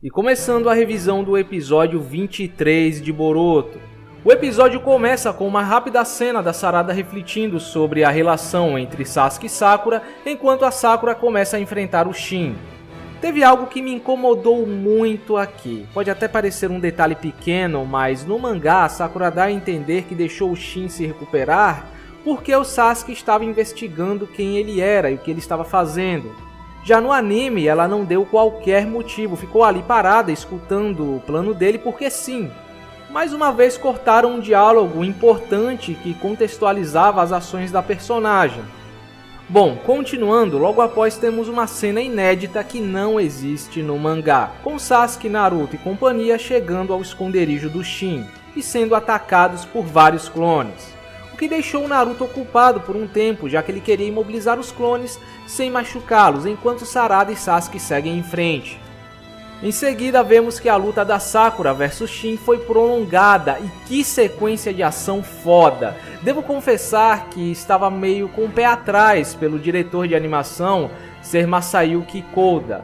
E começando a revisão do episódio 23 de Boruto. O episódio começa com uma rápida cena da Sarada refletindo sobre a relação entre Sasuke e Sakura, enquanto a Sakura começa a enfrentar o Shin. Teve algo que me incomodou muito aqui. Pode até parecer um detalhe pequeno, mas no mangá a Sakura dá a entender que deixou o Shin se recuperar porque o Sasuke estava investigando quem ele era e o que ele estava fazendo. Já no anime, ela não deu qualquer motivo, ficou ali parada escutando o plano dele porque sim. Mais uma vez cortaram um diálogo importante que contextualizava as ações da personagem. Bom, continuando, logo após temos uma cena inédita que não existe no mangá, com Sasuke, Naruto e companhia chegando ao esconderijo do Shin e sendo atacados por vários clones. O que deixou o Naruto ocupado por um tempo, já que ele queria imobilizar os clones sem machucá-los, enquanto Sarada e Sasuke seguem em frente. Em seguida vemos que a luta da Sakura vs Shin foi prolongada e que sequência de ação foda. Devo confessar que estava meio com o pé atrás pelo diretor de animação ser Masayuki Koda.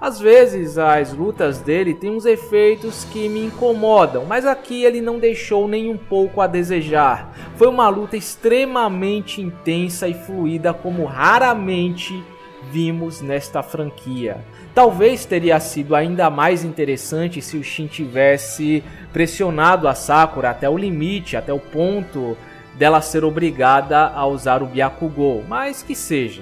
Às vezes as lutas dele têm uns efeitos que me incomodam, mas aqui ele não deixou nem um pouco a desejar. Foi uma luta extremamente intensa e fluida como raramente vimos nesta franquia. Talvez teria sido ainda mais interessante se o Shin tivesse pressionado a Sakura até o limite, até o ponto dela ser obrigada a usar o Byakugou, mas que seja.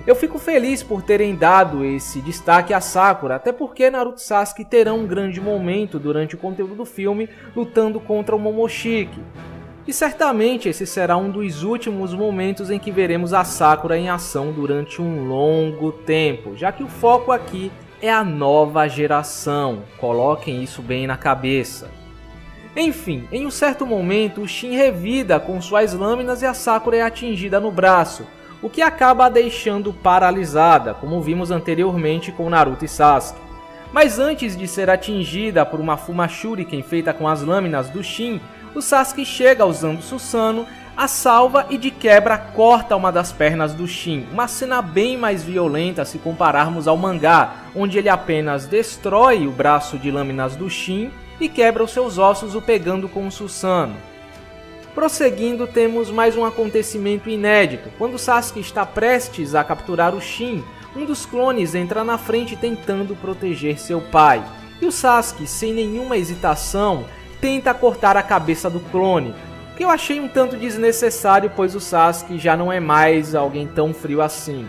Eu fico feliz por terem dado esse destaque a Sakura, até porque Naruto e Sasuke terão um grande momento durante o conteúdo do filme lutando contra o Momoshiki. E certamente esse será um dos últimos momentos em que veremos a Sakura em ação durante um longo tempo, já que o foco aqui é a nova geração, coloquem isso bem na cabeça. Enfim, em um certo momento o Shin revida com suas lâminas e a Sakura é atingida no braço, o que acaba a deixando paralisada, como vimos anteriormente com Naruto e Sasuke. Mas antes de ser atingida por uma Fuma Shuriken feita com as lâminas do Shin, o Sasuke chega usando Susanoo, a salva e de quebra corta uma das pernas do Shin, uma cena bem mais violenta se compararmos ao mangá, onde ele apenas destrói o braço de lâminas do Shin e quebra os seus ossos o pegando com o Susanoo. Prosseguindo, temos mais um acontecimento inédito. Quando Sasuke está prestes a capturar o Shin, um dos clones entra na frente tentando proteger seu pai. E o Sasuke, sem nenhuma hesitação, tenta cortar a cabeça do clone, que eu achei um tanto desnecessário, pois o Sasuke já não é mais alguém tão frio assim.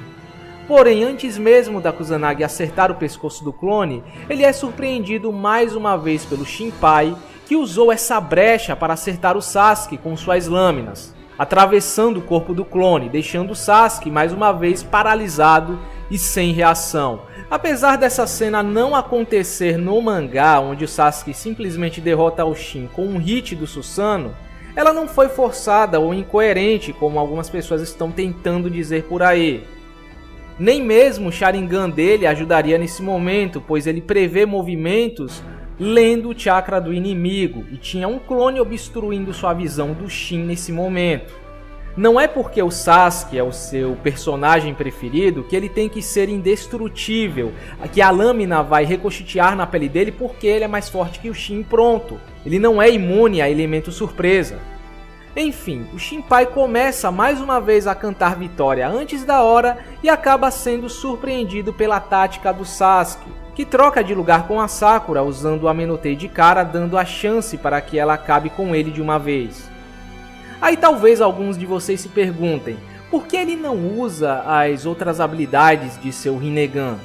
Porém, antes mesmo da Kusanagi acertar o pescoço do clone, ele é surpreendido mais uma vez pelo Shinpai, que usou essa brecha para acertar o Sasuke com suas lâminas, atravessando o corpo do clone, deixando o Sasuke mais uma vez paralisado e sem reação. Apesar dessa cena não acontecer no mangá, onde o Sasuke simplesmente derrota o Shin com um hit do Susanoo, ela não foi forçada ou incoerente, como algumas pessoas estão tentando dizer por aí. Nem mesmo o Sharingan dele ajudaria nesse momento, pois ele prevê movimentos lendo o chakra do inimigo, e tinha um clone obstruindo sua visão do Shin nesse momento. Não é porque o Sasuke é o seu personagem preferido que ele tem que ser indestrutível, que a lâmina vai ricochetear na pele dele porque ele é mais forte que o Shin, pronto. Ele não é imune a elemento surpresa. Enfim, o Shinpai começa mais uma vez a cantar vitória antes da hora e acaba sendo surpreendido pela tática do Sasuke, que troca de lugar com a Sakura usando o Amenotei de cara, dando a chance para que ela acabe com ele de uma vez. Aí talvez alguns de vocês se perguntem, por que ele não usa as outras habilidades de seu Rinnegan?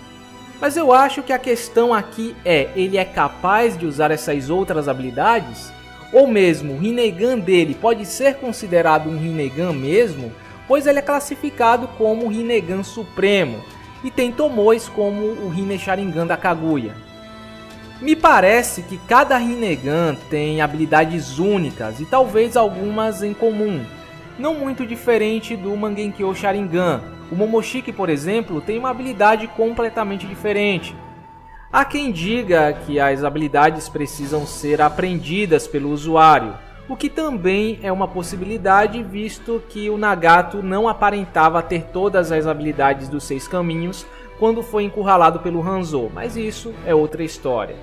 Mas eu acho que a questão aqui é, ele é capaz de usar essas outras habilidades? Ou mesmo, o Rinnegan dele pode ser considerado um Rinnegan mesmo, pois ele é classificado como o Rinnegan Supremo, e tem Tomoes como o Rinne Sharingan da Kaguya. Me parece que cada Rinnegan tem habilidades únicas e talvez algumas em comum, não muito diferente do Mangekyou Sharingan. O Momoshiki, por exemplo, tem uma habilidade completamente diferente. Há quem diga que as habilidades precisam ser aprendidas pelo usuário. o que também é uma possibilidade, visto que o Nagato não aparentava ter todas as habilidades dos 6 caminhos quando foi encurralado pelo Hanzo, mas isso é outra história.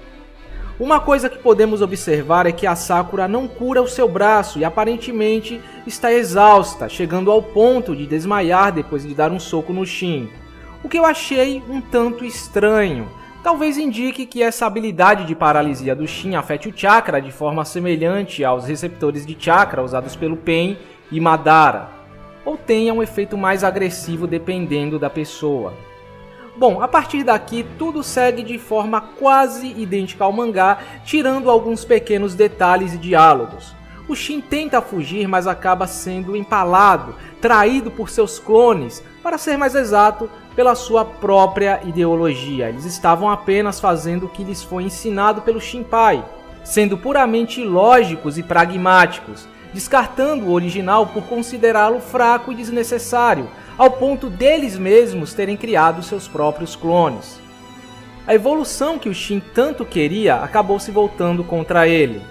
Uma coisa que podemos observar é que a Sakura não cura o seu braço e aparentemente está exausta, chegando ao ponto de desmaiar depois de dar um soco no Shin, o que eu achei um tanto estranho. Talvez indique que essa habilidade de paralisia do Shin afete o chakra de forma semelhante aos receptores de chakra usados pelo Pain e Madara, ou tenha um efeito mais agressivo dependendo da pessoa. Bom, a partir daqui tudo segue de forma quase idêntica ao mangá, tirando alguns pequenos detalhes e diálogos. O Shin tenta fugir, mas acaba sendo empalado, traído por seus clones, para ser mais exato, pela sua própria ideologia. Eles estavam apenas fazendo o que lhes foi ensinado pelo Shinpai, sendo puramente lógicos e pragmáticos, descartando o original por considerá-lo fraco e desnecessário, ao ponto deles mesmos terem criado seus próprios clones. A evolução que o Shin tanto queria acabou se voltando contra ele.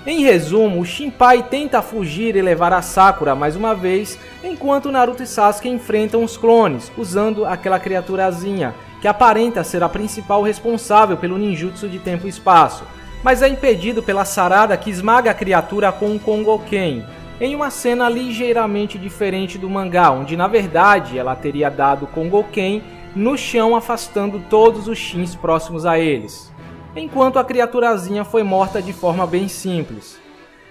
Em resumo, o Shinpai tenta fugir e levar a Sakura mais uma vez, enquanto Naruto e Sasuke enfrentam os clones, usando aquela criaturazinha, que aparenta ser a principal responsável pelo ninjutsu de tempo e espaço, mas é impedido pela Sarada, que esmaga a criatura com um Kongoken, em uma cena ligeiramente diferente do mangá, onde na verdade ela teria dado Kongoken no chão, afastando todos os Shins próximos a eles, enquanto a criaturazinha foi morta de forma bem simples.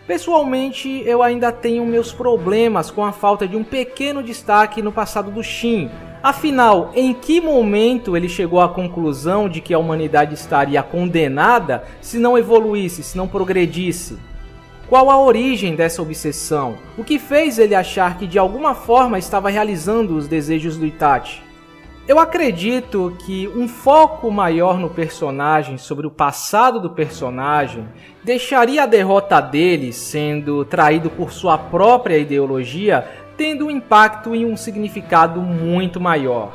Pessoalmente, eu ainda tenho meus problemas com a falta de um pequeno destaque no passado do Shin. Afinal, em que momento ele chegou à conclusão de que a humanidade estaria condenada se não evoluísse, se não progredisse? Qual a origem dessa obsessão? O que fez ele achar que de alguma forma estava realizando os desejos do Itachi? Eu acredito que um foco maior no personagem, sobre o passado do personagem, deixaria a derrota dele, sendo traído por sua própria ideologia, tendo um impacto e um significado muito maior.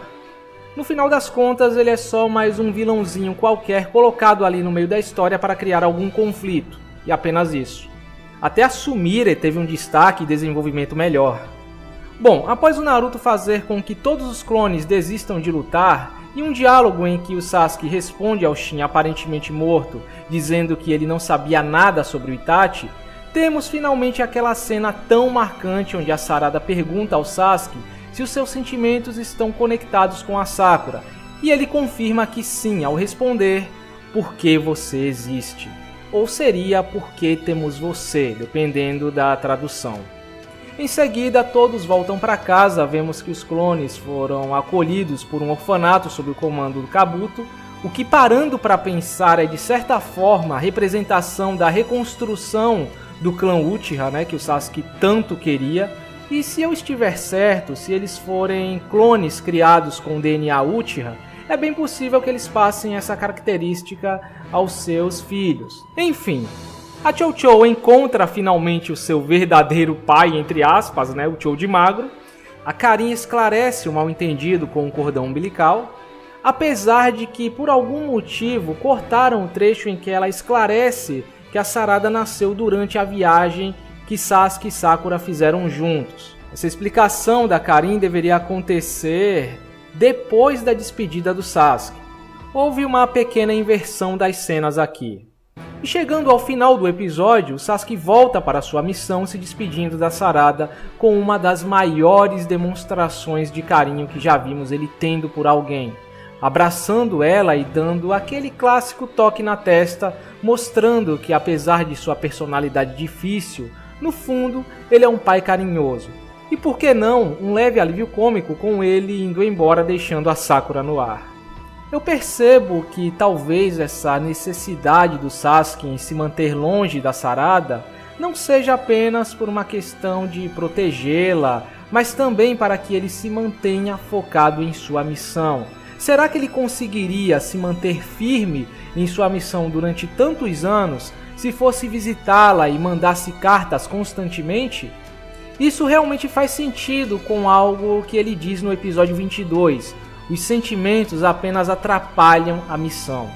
No final das contas, ele é só mais um vilãozinho qualquer colocado ali no meio da história para criar algum conflito, e apenas isso. Até a Sumire teve um destaque e desenvolvimento melhor. Bom, após o Naruto fazer com que todos os clones desistam de lutar, e um diálogo em que o Sasuke responde ao Shin aparentemente morto, dizendo que ele não sabia nada sobre o Itachi, temos finalmente aquela cena tão marcante onde a Sarada pergunta ao Sasuke se os seus sentimentos estão conectados com a Sakura, e ele confirma que sim, ao responder, "Porque você existe", ou seria "Porque temos você", dependendo da tradução. Em seguida, todos voltam para casa, vemos que os clones foram acolhidos por um orfanato sob o comando do Kabuto, o que, parando para pensar, é de certa forma a representação da reconstrução do clã Uchiha, que o Sasuke tanto queria. E se eu estiver certo, se eles forem clones criados com DNA Uchiha, é bem possível que eles passem essa característica aos seus filhos. Enfim, a Chocho encontra finalmente o seu verdadeiro pai, entre aspas, o Choji magro. A Karin esclarece o mal-entendido com o cordão umbilical, apesar de que por algum motivo cortaram o trecho em que ela esclarece que a Sarada nasceu durante a viagem que Sasuke e Sakura fizeram juntos. Essa explicação da Karin deveria acontecer depois da despedida do Sasuke. Houve uma pequena inversão das cenas aqui. E chegando ao final do episódio, Sasuke volta para sua missão, se despedindo da Sarada com uma das maiores demonstrações de carinho que já vimos ele tendo por alguém, abraçando ela e dando aquele clássico toque na testa, mostrando que apesar de sua personalidade difícil, no fundo ele é um pai carinhoso. E por que não um leve alívio cômico com ele indo embora, deixando a Sakura no ar. Eu percebo que talvez essa necessidade do Sasuke em se manter longe da Sarada não seja apenas por uma questão de protegê-la, mas também para que ele se mantenha focado em sua missão. Será que ele conseguiria se manter firme em sua missão durante tantos anos se fosse visitá-la e mandasse cartas constantemente? Isso realmente faz sentido com algo que ele diz no episódio 22. Os sentimentos apenas atrapalham a missão.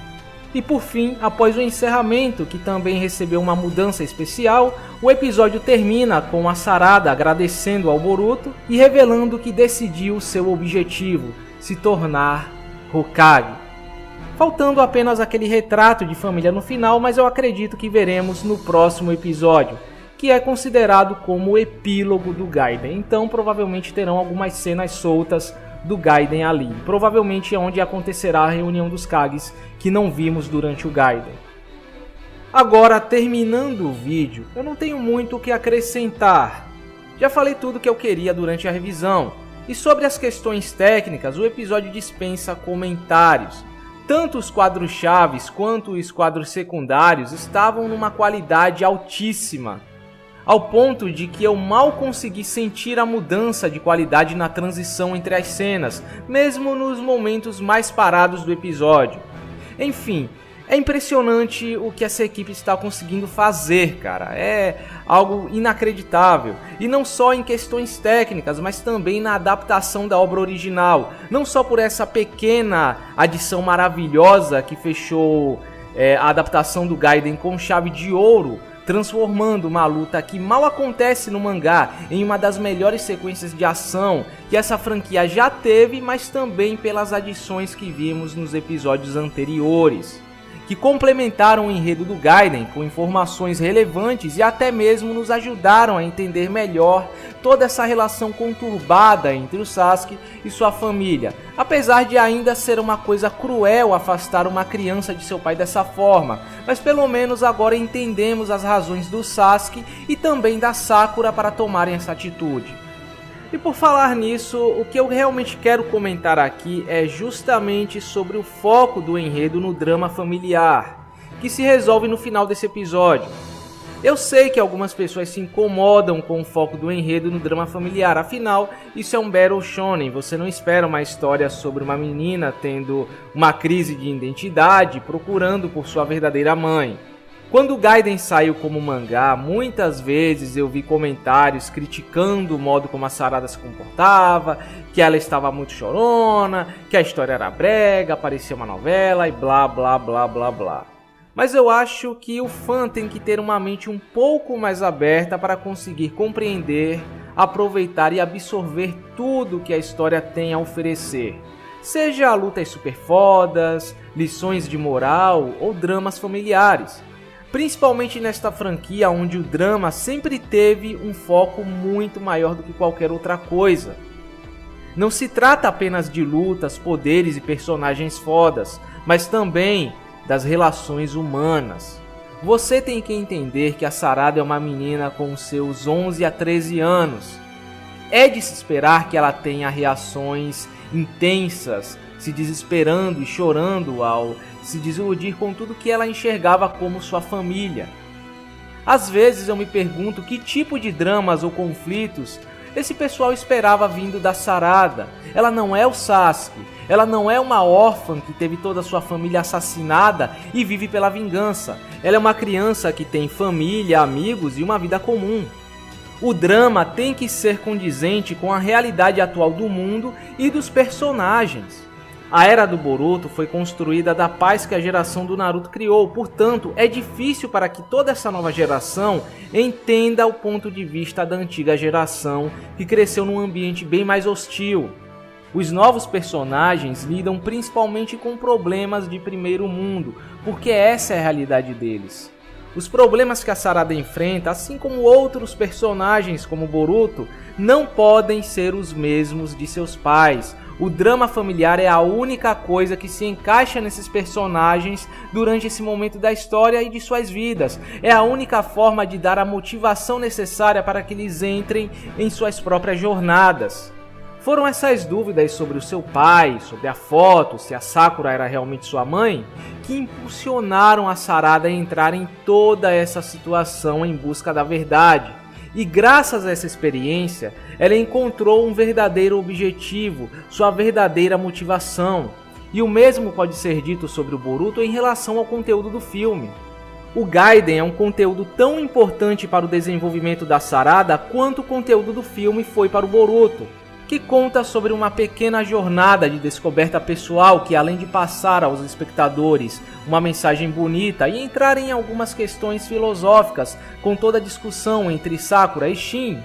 E por fim, após o encerramento, que também recebeu uma mudança especial, o episódio termina com a Sarada agradecendo ao Boruto e revelando que decidiu seu objetivo, se tornar Hokage. Faltando apenas aquele retrato de família no final, mas eu acredito que veremos no próximo episódio, que é considerado como o epílogo do Gaiden. Então provavelmente terão algumas cenas soltas do Gaiden ali. Provavelmente é onde acontecerá a reunião dos Kages que não vimos durante o Gaiden. Agora, terminando o vídeo, eu não tenho muito o que acrescentar. Já falei tudo que eu queria durante a revisão. E sobre as questões técnicas, o episódio dispensa comentários. Tanto os quadros chaves quanto os quadros secundários estavam numa qualidade altíssima, ao ponto de que eu mal consegui sentir a mudança de qualidade na transição entre as cenas, mesmo nos momentos mais parados do episódio. Enfim, é impressionante o que essa equipe está conseguindo fazer, cara. É algo inacreditável. E não só em questões técnicas, mas também na adaptação da obra original. Não só por essa pequena adição maravilhosa que fechou a adaptação do Gaiden com chave de ouro, transformando uma luta que mal acontece no mangá em uma das melhores sequências de ação que essa franquia já teve, mas também pelas adições que vimos nos episódios anteriores, que complementaram o enredo do Gaiden com informações relevantes e até mesmo nos ajudaram a entender melhor toda essa relação conturbada entre o Sasuke e sua família, apesar de ainda ser uma coisa cruel afastar uma criança de seu pai dessa forma, mas pelo menos agora entendemos as razões do Sasuke e também da Sakura para tomarem essa atitude. E por falar nisso, o que eu realmente quero comentar aqui é justamente sobre o foco do enredo no drama familiar, que se resolve no final desse episódio. Eu sei que algumas pessoas se incomodam com o foco do enredo no drama familiar, afinal, isso é um Battle Shonen, você não espera uma história sobre uma menina tendo uma crise de identidade procurando por sua verdadeira mãe. Quando o Gaiden saiu como mangá, muitas vezes eu vi comentários criticando o modo como a Sarada se comportava, que ela estava muito chorona, que a história era brega, parecia uma novela e blá blá blá blá blá. Mas eu acho que o fã tem que ter uma mente um pouco mais aberta para conseguir compreender, aproveitar e absorver tudo que a história tem a oferecer. Seja lutas super fodas, lições de moral ou dramas familiares. Principalmente nesta franquia onde o drama sempre teve um foco muito maior do que qualquer outra coisa. Não se trata apenas de lutas, poderes e personagens fodas, mas também das relações humanas. Você tem que entender que a Sarada é uma menina com seus 11 a 13 anos. É de se esperar que ela tenha reações intensas, se desesperando e chorando ao se desiludir com tudo que ela enxergava como sua família. Às vezes eu me pergunto que tipo de dramas ou conflitos esse pessoal esperava vindo da Sarada. Ela não é o Sasuke, ela não é uma órfã que teve toda a sua família assassinada e vive pela vingança. Ela é uma criança que tem família, amigos e uma vida comum. O drama tem que ser condizente com a realidade atual do mundo e dos personagens. A era do Boruto foi construída da paz que a geração do Naruto criou, portanto é difícil para que toda essa nova geração entenda o ponto de vista da antiga geração que cresceu num ambiente bem mais hostil. Os novos personagens lidam principalmente com problemas de primeiro mundo, porque essa é a realidade deles. Os problemas que a Sarada enfrenta, assim como outros personagens como Boruto, não podem ser os mesmos de seus pais. O drama familiar é a única coisa que se encaixa nesses personagens durante esse momento da história e de suas vidas. É a única forma de dar a motivação necessária para que eles entrem em suas próprias jornadas. Foram essas dúvidas sobre o seu pai, sobre a foto, se a Sakura era realmente sua mãe, que impulsionaram a Sarada a entrar em toda essa situação em busca da verdade. E graças a essa experiência, ela encontrou um verdadeiro objetivo, sua verdadeira motivação. E o mesmo pode ser dito sobre o Boruto em relação ao conteúdo do filme. O Gaiden é um conteúdo tão importante para o desenvolvimento da Sarada quanto o conteúdo do filme foi para o Boruto. que conta sobre uma pequena jornada de descoberta pessoal que, além de passar aos espectadores uma mensagem bonita e entrar em algumas questões filosóficas com toda a discussão entre Sakura e Shin,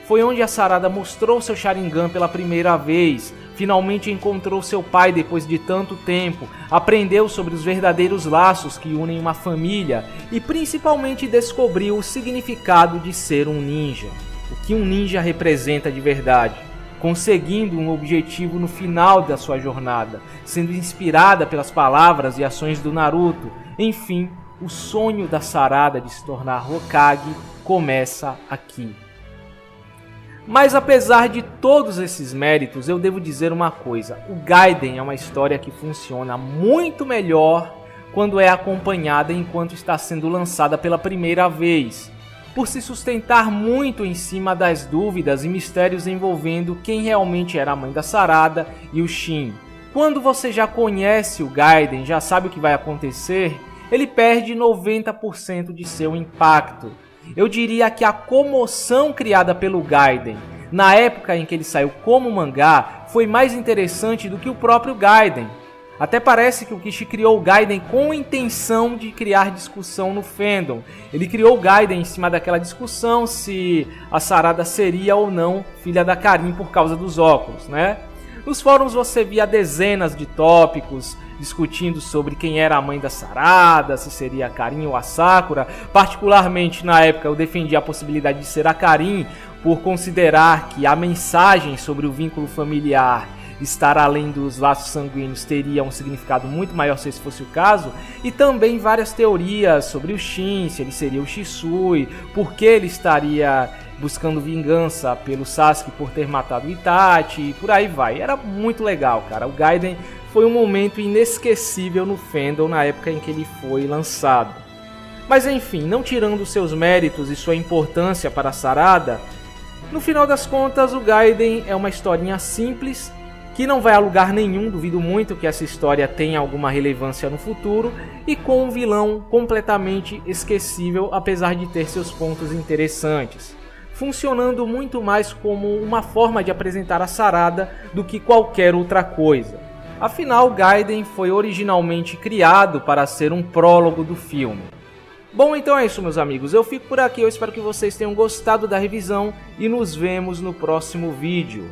foi onde a Sarada mostrou seu Sharingan pela primeira vez, finalmente encontrou seu pai depois de tanto tempo, aprendeu sobre os verdadeiros laços que unem uma família e principalmente descobriu o significado de ser um ninja. O que um ninja representa de verdade, conseguindo um objetivo no final da sua jornada, sendo inspirada pelas palavras e ações do Naruto. Enfim, o sonho da Sarada de se tornar Hokage começa aqui. Mas apesar de todos esses méritos, eu devo dizer uma coisa: o Gaiden é uma história que funciona muito melhor quando é acompanhada enquanto está sendo lançada pela primeira vez, por se sustentar muito em cima das dúvidas e mistérios envolvendo quem realmente era a mãe da Sarada e o Shin. Quando você já conhece o Gaiden, já sabe o que vai acontecer, ele perde 90% de seu impacto. Eu diria que a comoção criada pelo Gaiden na época em que ele saiu como mangá foi mais interessante do que o próprio Gaiden. Até parece que o Kishi criou o Gaiden com a intenção de criar discussão no fandom. Ele criou o Gaiden em cima daquela discussão se a Sarada seria ou não filha da Karin por causa dos óculos, né? Nos fóruns você via dezenas de tópicos discutindo sobre quem era a mãe da Sarada, se seria a Karin ou a Sakura. Particularmente na época eu defendia a possibilidade de ser a Karin, por considerar que a mensagem sobre o vínculo familiar estar além dos laços sanguíneos teria um significado muito maior se esse fosse o caso, e também várias teorias sobre o Shin, se ele seria o Shisui, por que ele estaria buscando vingança pelo Sasuke por ter matado o Itachi, e por aí vai. Era muito legal, cara. O Gaiden foi um momento inesquecível no fandom na época em que ele foi lançado. Mas enfim, não tirando seus méritos e sua importância para a Sarada, no final das contas o Gaiden é uma historinha simples, que não vai a lugar nenhum, duvido muito que essa história tenha alguma relevância no futuro, e com um vilão completamente esquecível, apesar de ter seus pontos interessantes, funcionando muito mais como uma forma de apresentar a Sarada do que qualquer outra coisa. Afinal, Gaiden foi originalmente criado para ser um prólogo do filme. Bom, então é isso, meus amigos, eu fico por aqui, eu espero que vocês tenham gostado da revisão e nos vemos no próximo vídeo.